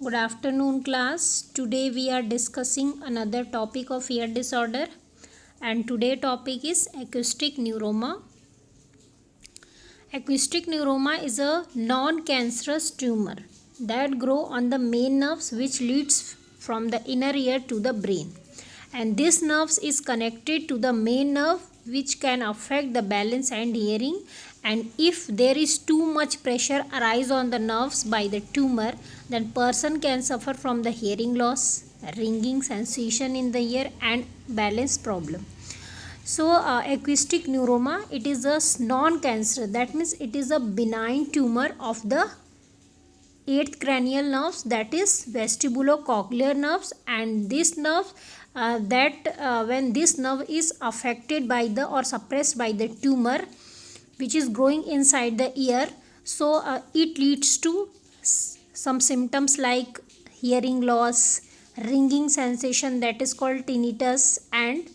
Good afternoon, class. Today we are discussing another topic of ear disorder, and today topic is acoustic neuroma. Acoustic neuroma is a non-cancerous tumor that grow on the main nerves which leads from the inner ear to the brain, and this nerves is connected to the main nerve which can affect the balance and hearing. And if there is too much pressure arise on the nerves by the tumor, then person can suffer from the hearing loss, ringing sensation in the ear, and balance problem. So acoustic neuroma, it is a non-cancer, that means it is a benign tumor of the eighth cranial nerves, that is vestibulocochlear nerves. And this nerve when this nerve is affected by the or suppressed by the tumor which is growing inside the ear, so it leads to some symptoms like hearing loss, ringing sensation, that is called tinnitus, and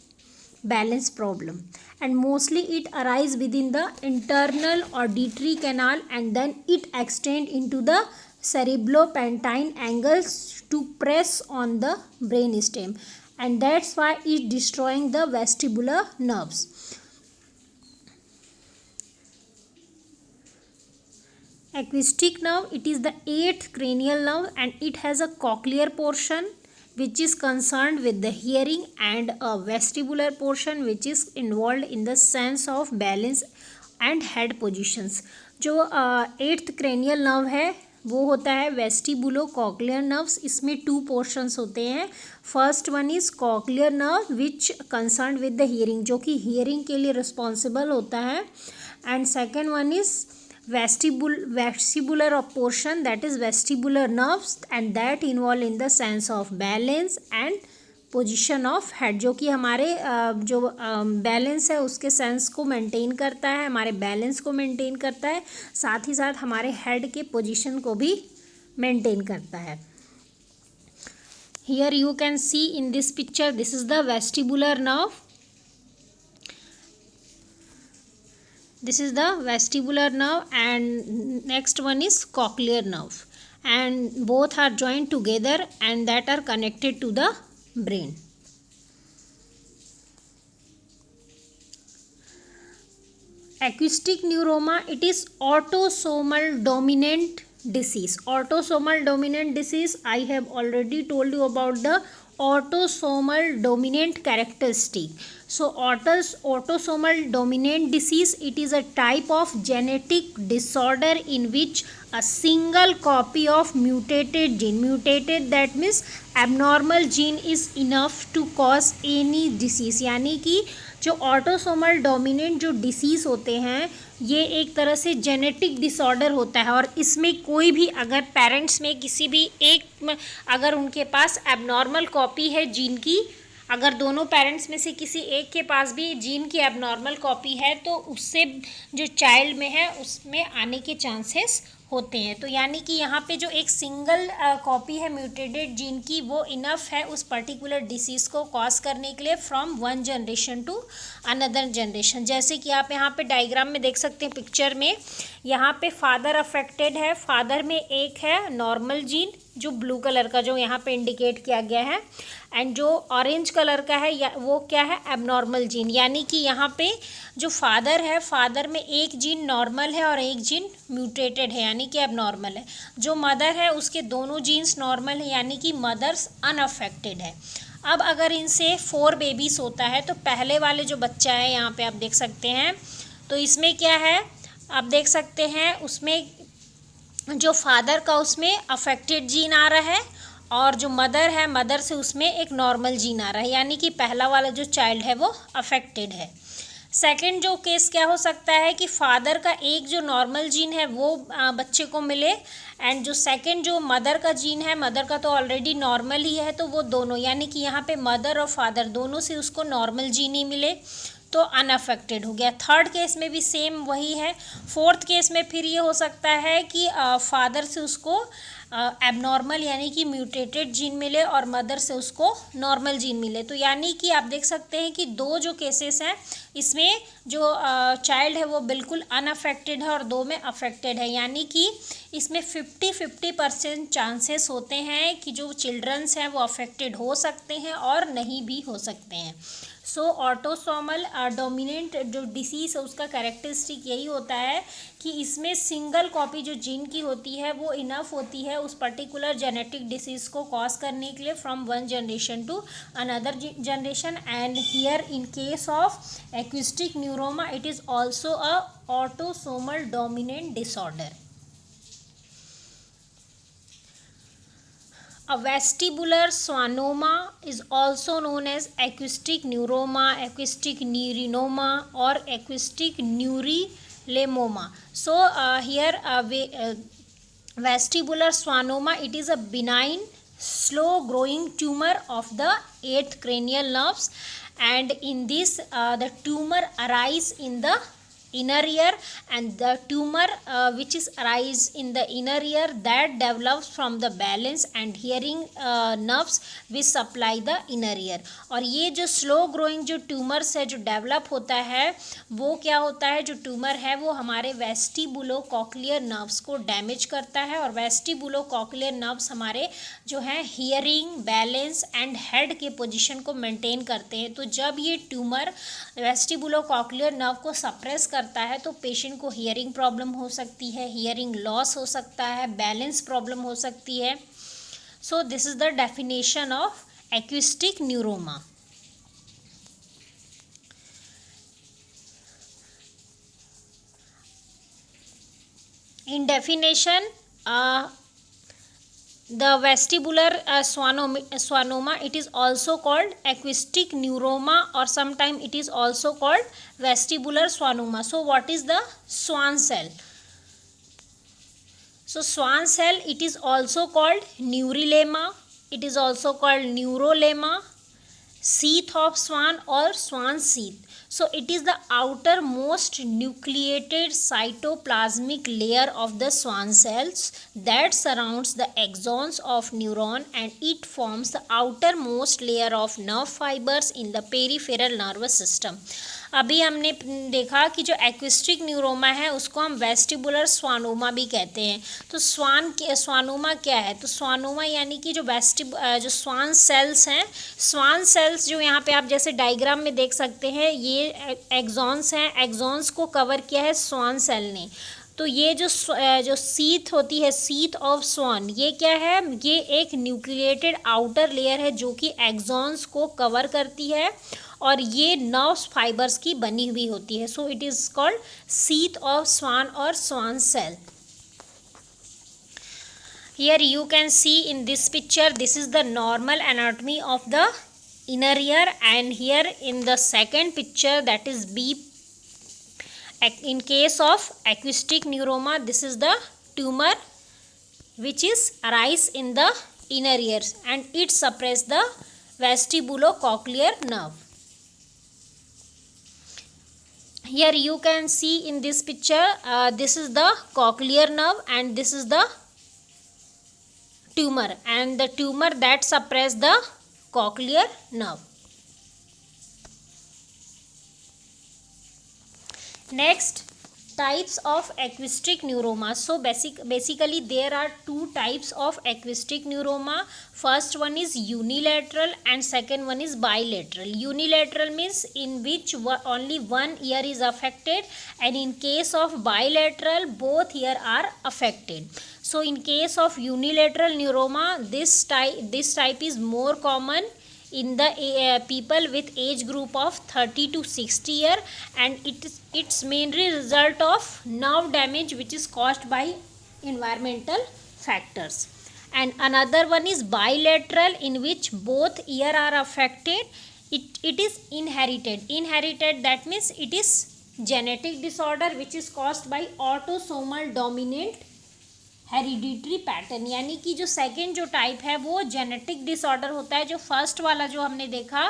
balance problem. And mostly it arises within the internal auditory canal, and then it extend into the cerebropontine angles to press on the brain stem, and that's why it destroying the vestibular nerves. Acoustic nerve, it is the eighth cranial nerve, and it has a cochlear portion which is concerned with the hearing, and a vestibular portion which is involved in the sense of balance and head positions. जो eighth cranial nerve है वो होता है वेस्टिबुलोकॉक्लियर nerves. इसमें to portions होते हैं. First one is cochlear nerve which concern with the hearing, जो कि हियरिंग के लिए रिस्पॉन्सिबल होता है. And second one is vestibular portion, that is vestibular nerves, and that involve in the sense of balance and position of head, जो कि हमारे जो बैलेंस है उसके सेंस को मेंटेन करता है, हमारे बैलेंस को मेंटेन करता है, साथ ही साथ हमारे हेड के पोजीशन को भी मेंटेन करता है. Here you can see in this picture, this is the vestibular nerve. This is the vestibular nerve, and next one is cochlear nerve, and both are joined together and that are connected to the brain. Acoustic neuroma, it is autosomal dominant disease. Autosomal dominant disease, I have already told you about the autosomal dominant characteristic. So autosomal dominant disease, it is a type of genetic disorder in which a single copy of mutated gene, mutated that means abnormal gene is enough to cause any disease. यानी कि जो autosomal dominant जो disease होते हैं ये एक तरह से जेनेटिक डिसऑर्डर होता है, और इसमें कोई भी अगर पेरेंट्स में किसी भी एक अगर उनके पास एबनॉर्मल कॉपी है जीन की, अगर दोनों पेरेंट्स में से किसी एक के पास भी जीन की एबनॉर्मल कॉपी है तो उससे जो चाइल्ड में है उसमें आने के चांसेस होते हैं. तो यानी कि यहाँ पे जो एक सिंगल कॉपी है म्यूटेटेड जीन की वो इनफ है उस पर्टिकुलर डिसीज़ को कॉज करने के लिए from one generation to another generation. जैसे कि आप यहाँ पे डायग्राम में देख सकते हैं पिक्चर में, यहाँ पे फादर अफेक्टेड है, फादर में एक है नॉर्मल जीन जो ब्लू कलर का जो यहाँ पे इंडिकेट किया गया है, एंड जो ऑरेंज कलर का है वो क्या है एबनॉर्मल जीन. यानी कि यहाँ पे जो फादर है, फादर में एक जीन नॉर्मल है और एक जीन म्यूटेटेड है यानी कि एबनॉर्मल है. जो मदर है उसके दोनों जीन्स नॉर्मल है यानी कि मदर्स अनअफेक्टेड है. अब अगर इनसे 4 बेबीज़ होता है तो पहले वाले जो बच्चा है यहाँ पे आप देख सकते हैं, तो इसमें क्या है आप देख सकते हैं उसमें जो फादर का उसमें अफेक्टेड जीन आ रहा है, और जो मदर है मदर से उसमें एक नॉर्मल जीन आ रहा है, यानी कि पहला वाला जो चाइल्ड है वो अफेक्टेड है. सेकंड जो केस क्या हो सकता है कि फादर का एक जो नॉर्मल जीन है वो बच्चे को मिले, एंड जो सेकंड जो मदर का जीन है, मदर का तो ऑलरेडी नॉर्मल ही है, तो वो दोनों यानी कि यहाँ पे मदर और फादर दोनों से उसको नॉर्मल जीन ही मिले. तो अनअफेक्टेड हो गया। थर्ड केस में भी सेम वही है। फोर्थ केस में फिर ये हो सकता है कि फादर से उसको एबनॉर्मल यानी कि म्यूटेटेड जीन मिले और मदर से उसको नॉर्मल जीन मिले। तो यानी कि आप देख सकते हैं कि दो जो केसेस हैं इसमें जो चाइल्ड है वो बिल्कुल अनअफेक्टेड है और दो में अफेक्टेड है, यानी कि इसमें 50-50% चांसेस होते हैं कि जो चिल्ड्रंस हैं वो अफेक्टेड हो सकते हैं और नहीं भी हो सकते हैं। सो ऑटोसोमल डोमिनेंट जो डिसीज़ है उसका कैरेक्टरिस्टिक यही होता है कि इसमें सिंगल कॉपी जो जीन की होती है वो इनफ होती है उस पर्टिकुलर जेनेटिक डिसीज़ को कॉज करने के लिए from one generation to another generation. And here in case of acoustic neuroma it is also a autosomal dominant disorder. A vestibular schwannoma is also known as acoustic neuroma, acoustic neurinoma or acoustic neurilemoma. So here vestibular schwannoma, it is a benign slow growing tumor of the 8th cranial nerves, and in this the tumor arise in the inner ear, and the tumor which is arise in the inner ear that develops from the balance and hearing nerves which supply the inner ear। और ये जो slow growing जो tumours है जो develop होता है वो क्या होता है, जो ट्यूमर है वो हमारे वेस्टिबुलोकॉक्लियर नर्व्स को डैमेज करता है, और वेस्टिबुलोकॉक्लियर नर्व्स हमारे जो है हियरिंग, बैलेंस एंड हेड के पोजीशन को मेंटेन करते हैं। तो जब ये ट्यूमर वेस्टिबुलोकॉक्लियर नर्व को सप्रेस करता है तो पेशेंट को हियरिंग प्रॉब्लम हो सकती है, हियरिंग लॉस हो सकता है, बैलेंस प्रॉब्लम हो सकती है। So this is the definition of acoustic neuroma। In definition, the vestibular schwannoma, it is also called acoustic neuroma, or sometime it is also called vestibular schwannoma. So what is the Schwann cell? So Schwann cell, it is also called neurilema, it is also called neurolema, sheath of Schwann or Schwann sheath. So it is the outermost nucleated cytoplasmic layer of the Schwann cells that surrounds the axons of neuron, and it forms the outermost layer of nerve fibers in the peripheral nervous system। अभी हमने देखा कि जो एक्विस्टिक neuroma है उसको हम vestibular स्वानोमा भी कहते हैं। तो स्वानोमा क्या है, तो स्वानोमा यानी कि जो जो स्वान सेल्स हैं, स्वान सेल्स जो यहाँ पे आप जैसे डायग्राम में देख सकते हैं ये एक्सॉन्स हैं, एक्सॉन्स को कवर किया है स्वान सेल ने। तो ये जो सीथ होती है, सीथ ऑफ स्वान, ये क्या है, ये एक न्यूक्लिएटेड आउटर लेयर है जो कि एक्सॉन्स को कवर करती है और ये नर्व्स फाइबर्स की बनी हुई होती है। So it is called sheath of Schwann और Schwann cell. Here you can see in this picture, this is the normal anatomy of the inner ear, and here in the second picture, that is B, in case of acoustic neuroma, this is the tumor which is arise in the inner ears and it suppress the vestibulocochlear nerve. Here you can see in this picture, this is the cochlear nerve and this is the tumor, and the tumor that suppress the cochlear nerve. Next, types of acoustic neuroma. So basically there are two types of acoustic neuroma. First one is unilateral and second one is bilateral. Unilateral means in which only one ear is affected, and in case of bilateral both ear are affected. So in case of unilateral neuroma, this type is more common in the people with age group of 30 to 60 year, and it's mainly result of nerve damage which is caused by environmental factors. And another one is bilateral, in which both ear are affected. It is inherited, that means it is genetic disorder which is caused by autosomal dominant hereditary pattern, यानी कि जो second जो type है वो genetic disorder होता है। जो first वाला जो हमने देखा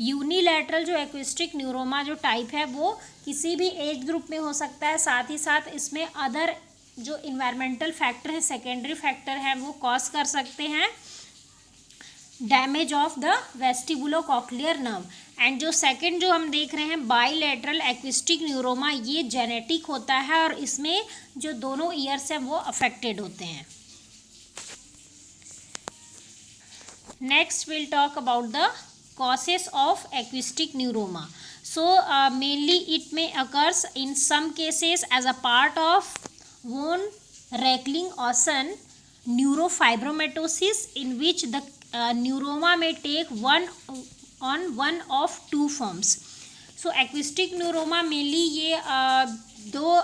यूनिलैटरल जो एक्विस्टिक न्यूरोमा जो टाइप है वो किसी भी एज ग्रुप में हो सकता है, साथ ही साथ इसमें अदर जो इन्वायरमेंटल फैक्टर है, सेकेंडरी फैक्टर है, वो कॉज कर सकते हैं damage of the vestibulocochlear nerve. And जो सेकंड जो हम देख रहे हैं बाइलेटरल एक्विस्टिक न्यूरोमा, ये जेनेटिक होता है और इसमें जो दोनों ईयर्स हैं वो अफेक्टेड होते हैं। Next will talk about the causes of acoustic neuroma. So mainly it may occurs in some cases as a part of von Reckling-Olsen neurofibromatosis, in which the neuroma may take one of two forms. So acoustic neuroma mainly ये दो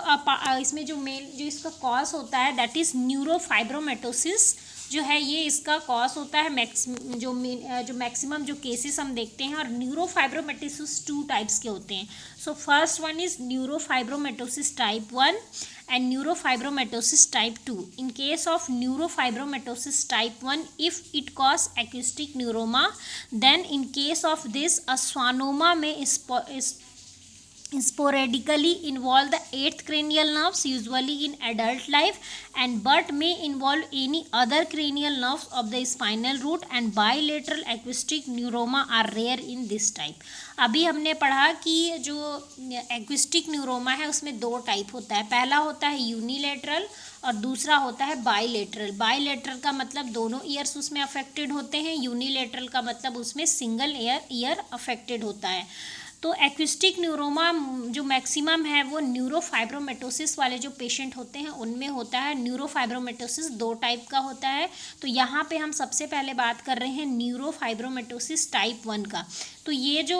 इसमें जो main जो इसका cause होता है that is neurofibromatosis जो है, ये इसका कॉज होता है जो मैक्सिमम जो केसेस हम देखते हैं। और न्यूरोफाइब्रोमेटोसिस 2 टाइप्स के होते हैं। So first one is neurofibromatosis type 1 and neurofibromatosis type 2. In case of neurofibromatosis type 1, if it cause acoustic neuroma, then in case of this a schwannoma may sporadically involve the 8th cranial nerves usually in adult life, and but may involve any other cranial nerves of the spinal root, and bilateral acoustic neuroma are rare in this type. अभी हमने पढ़ा कि जो acoustic neuroma है उसमें 2 type होता है। पहला होता है यूनिलेटरल और दूसरा होता है बाइलेटरल। बाइलेटरल का मतलब दोनों ईयर्स उसमें अफेक्टेड होते हैं, यूनिलेटरल का मतलब उसमें सिंगल ईयर अफेक्टेड होता है। तो एक्विस्टिक न्यूरोमा जो मैक्सिमम है वो न्यूरोफाइब्रोमेटोसिस वाले जो पेशेंट होते हैं उनमें होता है। न्यूरोफाइब्रोमेटोसिस 2 टाइप का होता है। तो यहाँ पे हम सबसे पहले बात कर रहे हैं न्यूरोफाइब्रोमेटोसिस टाइप 1 का। तो ये जो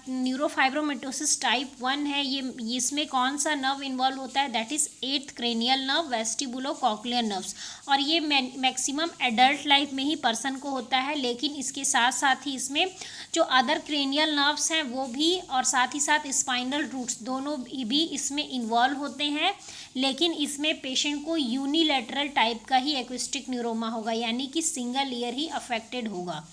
न्यूरोफाइब्रोमेटोसिस टाइप 1 है, ये इसमें कौन सा नर्व इन्वॉल्व होता है, that is 8th cranial nerve, vestibulocochlear nerves. और ये मैक्सिमम एडल्ट लाइफ में ही पर्सन को होता है, लेकिन इसके साथ साथ ही इसमें जो अदर क्रेनियल नर्व्स हैं वो भी और साथ ही साथ स्पाइनल रूट्स दोनों भी इसमें इन्वॉल्व होते हैं। लेकिन इसमें पेशेंट को यूनिलैटरल टाइप का ही एक्विस्टिक न्यूरोमा होगा, यानी कि सिंगल ईयर ही अफेक्टेड होगा।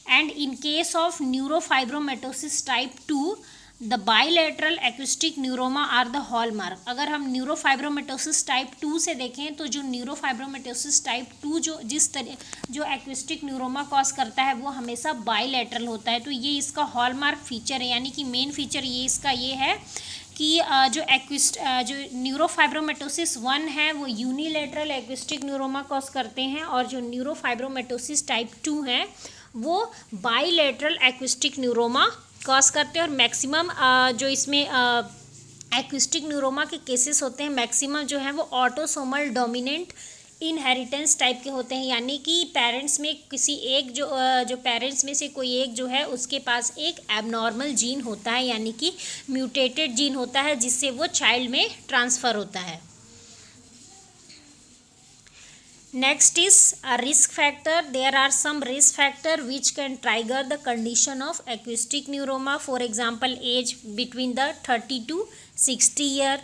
And in case of neurofibromatosis type 2 the bilateral acoustic neuroma are the hallmark. अगर हम न्यूरोफाइब्रोमेटोसिस टाइप 2 से देखें तो जो न्यूरोफाइब्रोमेटोसिस टाइप 2 जो एक्विस्टिक न्यूरोमा कॉज करता है वो हमेशा बाइलेटरल होता है। तो ये इसका हॉलमार्क फीचर है, यानी कि मेन फीचर ये इसका ये है कि जो न्यूरोफाइब्रोमेटोसिस 1 है वो यूनिलेटरल एक्विस्टिक न्यूरोमा कॉज करते हैं, और जो न्यूरोफाइब्रोमेटोसिस टाइप 2 है वो बाइलेटरल एक्विस्टिक न्यूरोमा कॉज करते हैं। और मैक्सिमम जो इसमें एक्विस्टिक न्यूरोमा के केसेस होते हैं मैक्सिमम जो है वो ऑटोसोमल डोमिनेंट इनहेरिटेंस टाइप के होते हैं, यानी कि पेरेंट्स में किसी एक जो पेरेंट्स में से कोई एक जो है उसके पास एक एबनॉर्मल जीन होता है, यानी कि म्यूटेटेड जीन होता है, जिससे वो चाइल्ड में ट्रांसफ़र होता है। Next is a risk factor. There are some risk factor which can trigger the condition of acoustic neuroma. For example, age between the 30 to 60 year.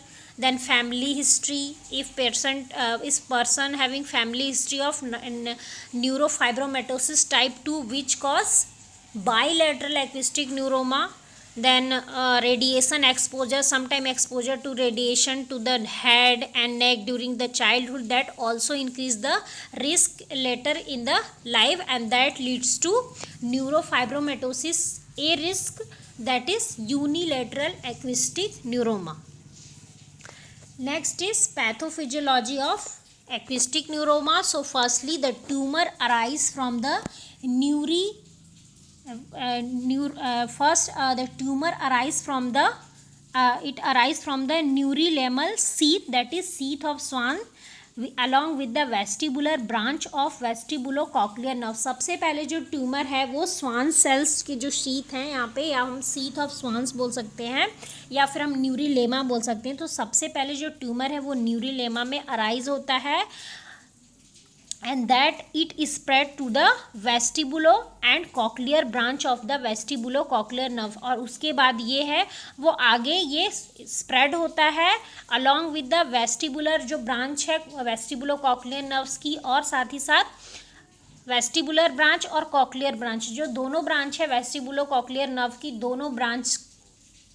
Then family history. If person having family history of neurofibromatosis type 2 which cause bilateral acoustic neuroma. Then radiation exposure, sometime exposure to radiation to the head and neck during the childhood, that also increase the risk later in the life, and that leads to neurofibromatosis a risk, that is unilateral acoustic neuroma. Next is pathophysiology of acoustic neuroma. So firstly the tumor arise from the the tumor arise from the neurilemal sheath, that is sheath of Schwann, along with the vestibular branch of vestibulocochlear nerve. सबसे पहले जो tumour है वो Schwann cells के जो sheath हैं यहाँ पे, या हम शीथ ऑफ स्वान्स बोल सकते हैं या फिर हम न्यूरिलेमा बोल सकते हैं। तो सबसे पहले जो ट्यूमर है वो न्यूरिलेमा में अराइज होता है, and that it is spread to the vestibulo and cochlear branch of the vestibulocochlear nerve। और उसके बाद ये है वो आगे ये स्प्रेड होता है along with the vestibular जो ब्रांच है vestibulocochlear nerves की, और साथ ही साथ वेस्टिबुलर ब्रांच और कॉक्लियर ब्रांच, जो दोनों ब्रांच है वेस्टिबुलो कॉक्लियर नर्व की, दोनों ब्रांच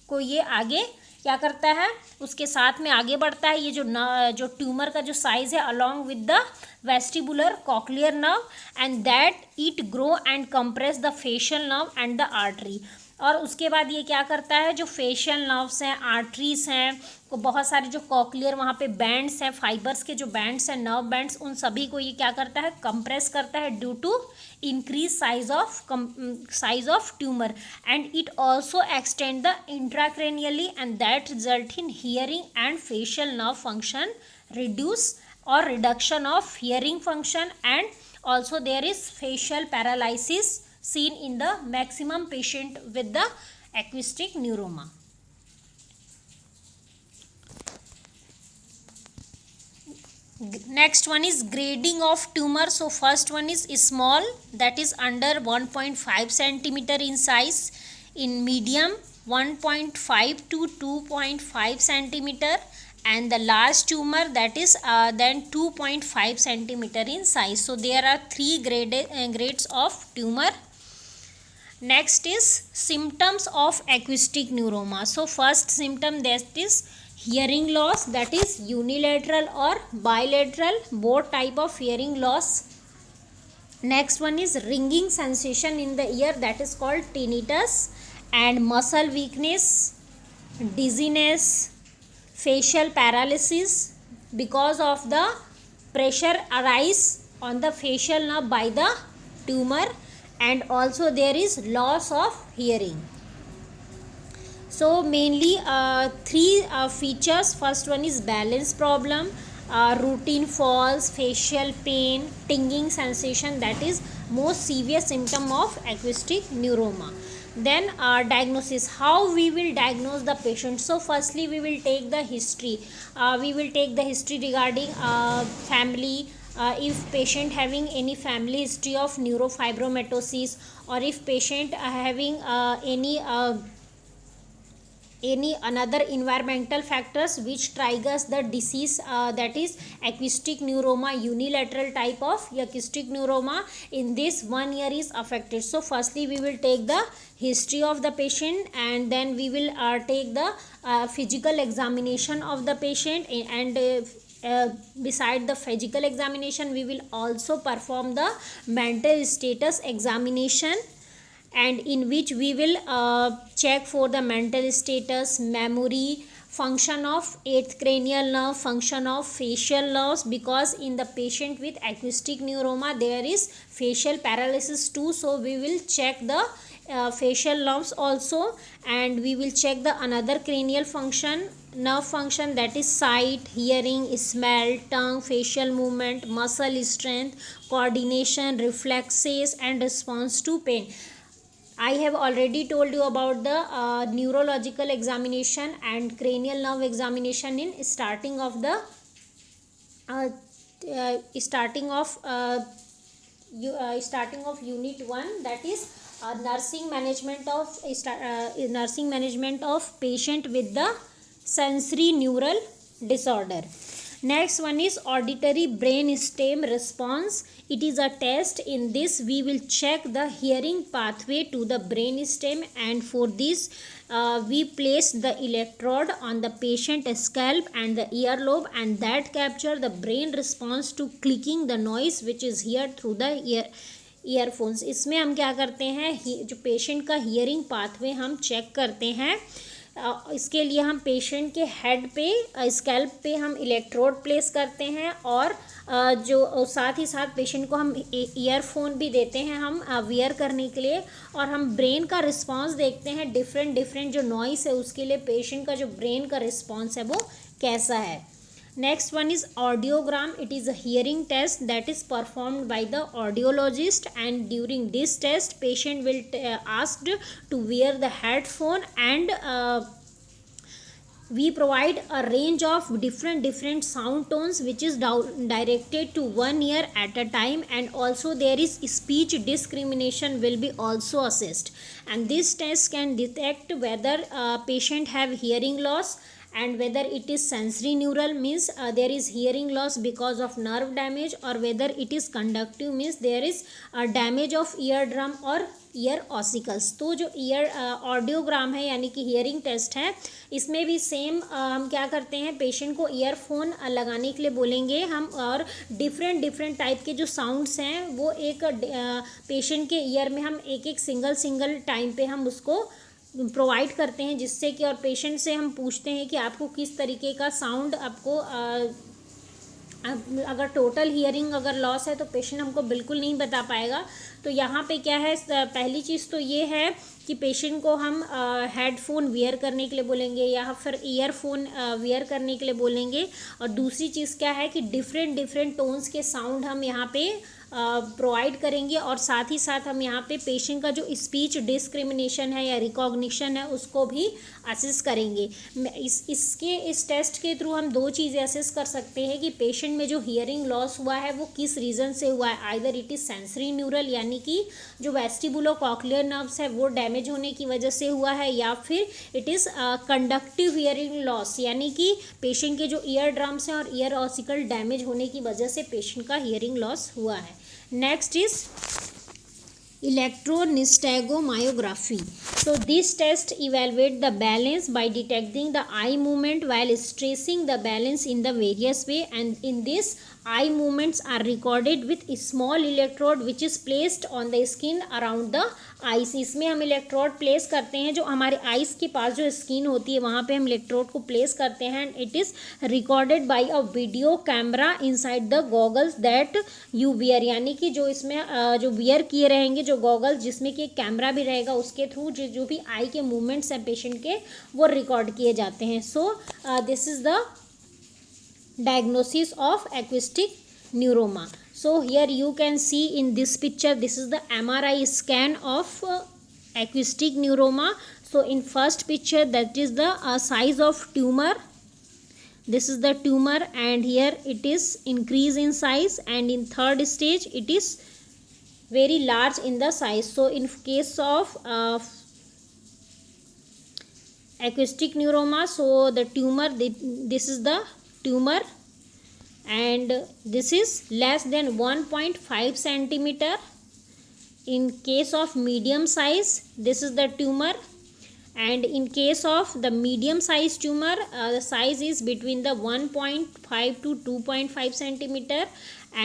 को ये आगे क्या करता है, उसके साथ में आगे बढ़ता है। ये जो ट्यूमर का जो साइज है along with the vestibular cochlear nerve, and that it grow and compress the facial nerve and the artery. और उसके बाद ये क्या करता है, जो फेशियल नर्व्स हैं, आर्टरीज हैं, को बहुत सारे जो कॉक्लियर वहाँ पे बैंड्स हैं, फाइबर्स के जो बैंड्स हैं, नर्व बैंड्स, उन सभी को ये क्या करता है, कंप्रेस करता है due to increase size of tumor, and it also extend the intracranially, and that result in hearing and facial nerve function reduce or reduction of hearing function, and also there is facial paralysis seen in the maximum patient with the acoustic neuroma. Next one is grading of tumor. So first one is small, that is under 1.5 centimeter in size, in medium 1.5 to 2.5 centimeter, and the large tumor that is then 2.5 centimeter in size. So there are three grades of tumor. Next is symptoms of acoustic neuroma. So first symptom, that is hearing loss, that is unilateral or bilateral, both type of hearing loss. Next one is ringing sensation in the ear, that is called tinnitus, and muscle weakness, dizziness, facial paralysis because of the pressure arise on the facial nerve by the tumor, and also there is loss of hearing. So mainly three features. First one is balance problem, routine falls, facial pain, tingling sensation, that is most severe symptom of acoustic neuroma. Then diagnosis, how we will diagnose the patient. So firstly we will take the history, regarding family, if patient having any family history of neurofibromatosis, or if patient having any another environmental factors which triggers the disease, that is acoustic neuroma, unilateral type of acoustic neuroma. In this 1 year is affected. So firstly we will take the history of the patient, and then we will take the physical examination of the patient, and beside the physical examination we will also perform the mental status examination, and in which we will check for the mental status, memory, function of eighth cranial nerve, function of facial nerves, because in the patient with acoustic neuroma there is facial paralysis too. So we will check the facial nerves also, and we will check the another cranial function, nerve function, that is sight, hearing, smell, tongue, facial movement, muscle strength, coordination, reflexes, and response to pain. I have already told you about the neurological examination and cranial nerve examination in starting of the starting of unit 1, that is nursing management of patient with the sensory neural disorder. Next one is auditory brain stem response. It is a test. In this we will check the hearing pathway to the brain stem, and for this we place the electrode on the patient scalp and the earlobe, and that capture the brain response to clicking the noise which is heard through the earphones. इसमें हम क्या करते हैं, जो patient का hearing pathway हम check करते हैं. इसके लिए हम पेशेंट के हेड पे, स्कैल्प पे हम इलेक्ट्रोड प्लेस करते हैं, और जो साथ ही साथ पेशेंट को हम ईयरफोन भी देते हैं हम वियर करने के लिए, और हम ब्रेन का रिस्पांस देखते हैं. डिफरेंट जो नॉइस है उसके लिए पेशेंट का जो ब्रेन का रिस्पांस है वो कैसा है. Next one is audiogram. It is a hearing test that is performed by the audiologist, and during this test patient will asked to wear the headphone, and we provide a range of different sound tones which is directed to one ear at a time, and also there is speech discrimination will be also assessed, and this test can detect whether patient have hearing loss and whether it is sensory neural means there is hearing loss because of nerve damage, or whether it is conductive means there is damage of eardrum or ear ossicles. तो जो year audiogram है यानी कि hearing test है, इसमें भी same हम क्या करते हैं, पेशेंट को ईयरफोन लगाने के लिए बोलेंगे हम, और डिफरेंट टाइप के जो साउंड्स हैं वो एक पेशेंट के ईयर में हम एक सिंगल टाइम पे हम उसको प्रोवाइड करते हैं, जिससे कि और पेशेंट से हम पूछते हैं कि आपको किस तरीके का साउंड आपको अगर टोटल हियरिंग अगर लॉस है तो पेशेंट हमको बिल्कुल नहीं बता पाएगा। तो यहाँ पे क्या है, पहली चीज़ तो ये है कि पेशेंट को हम हेडफोन वियर करने के लिए बोलेंगे या फिर ईयरफोन वियर करने के लिए बोलेंगे। और दूसरी चीज़ क्या है कि डिफरेंट टोन्स के साउंड हम यहाँ पे प्रोवाइड करेंगे, और साथ ही साथ हम यहाँ पे पेशेंट का जो स्पीच डिस्क्रिमिनेशन है या रिकॉग्निशन है उसको भी असेस करेंगे। इस टेस्ट के थ्रू हम दो चीज़ें असेस कर सकते हैं कि पेशेंट में जो हियरिंग लॉस हुआ है वो किस रीज़न से हुआ है। Either it is sensory neural यानी कि जो वेस्टिबुलो कॉक्लियर नर्व्स है वो डैमेज होने की वजह से हुआ है, या फिर it is conductive hearing loss यानी कि पेशेंट के जो ईयर ड्रम्स हैं और ईयर ऑसिकल डैमेज होने की वजह से पेशेंट का हियरिंग लॉस हुआ है। Next is electronystagomyography. So this test evaluate the balance by detecting the eye movement while stressing the balance in the various way, and in this eye movements are recorded with a small electrode which is placed on the skin around the eyes. इसमें हम electrode place करते हैं, जो हमारे ice के पास जो skin होती है वहाँ पे हम इलेक्ट्रोड को प्लेस करते हैं, and it is recorded by a video camera inside the goggles that you wear, यानी कि जो इसमें जो वियर किए रहेंगे जो गॉगल्स जिसमें कि एक कैमरा भी रहेगा, उसके थ्रू जो भी आई के मूवमेंट्स हैं पेशेंट के वो रिकॉर्ड किए जाते हैं। So this is the diagnosis of acoustic neuroma. So here you can see in this picture, this is the MRI scan of acoustic neuroma. So in first picture, that is the size of tumor. This is the tumor, and here it is increase in size, and in third stage it is very large in the size. So in case of acoustic neuroma, so the tumor, this is the tumor, and this is less than 1.5 centimeter. In case of medium size, this is the tumor, and in case of the medium size tumor, the size is between the 1.5 to 2.5 centimeter,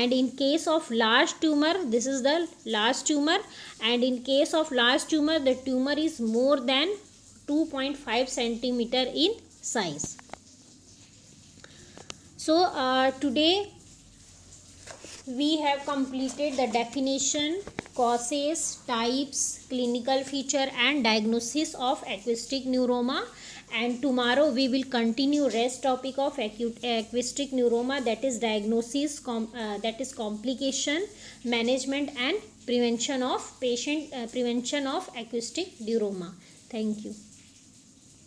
and in case of large tumor, this is the large tumor, and in case of large tumor, the tumor is more than 2.5 centimeter in size. So today we have completed the definition, causes, types, clinical feature and diagnosis of acoustic neuroma, and tomorrow we will continue rest topic of acoustic neuroma, that is diagnosis, that is complication, management and prevention of acoustic neuroma. Thank you.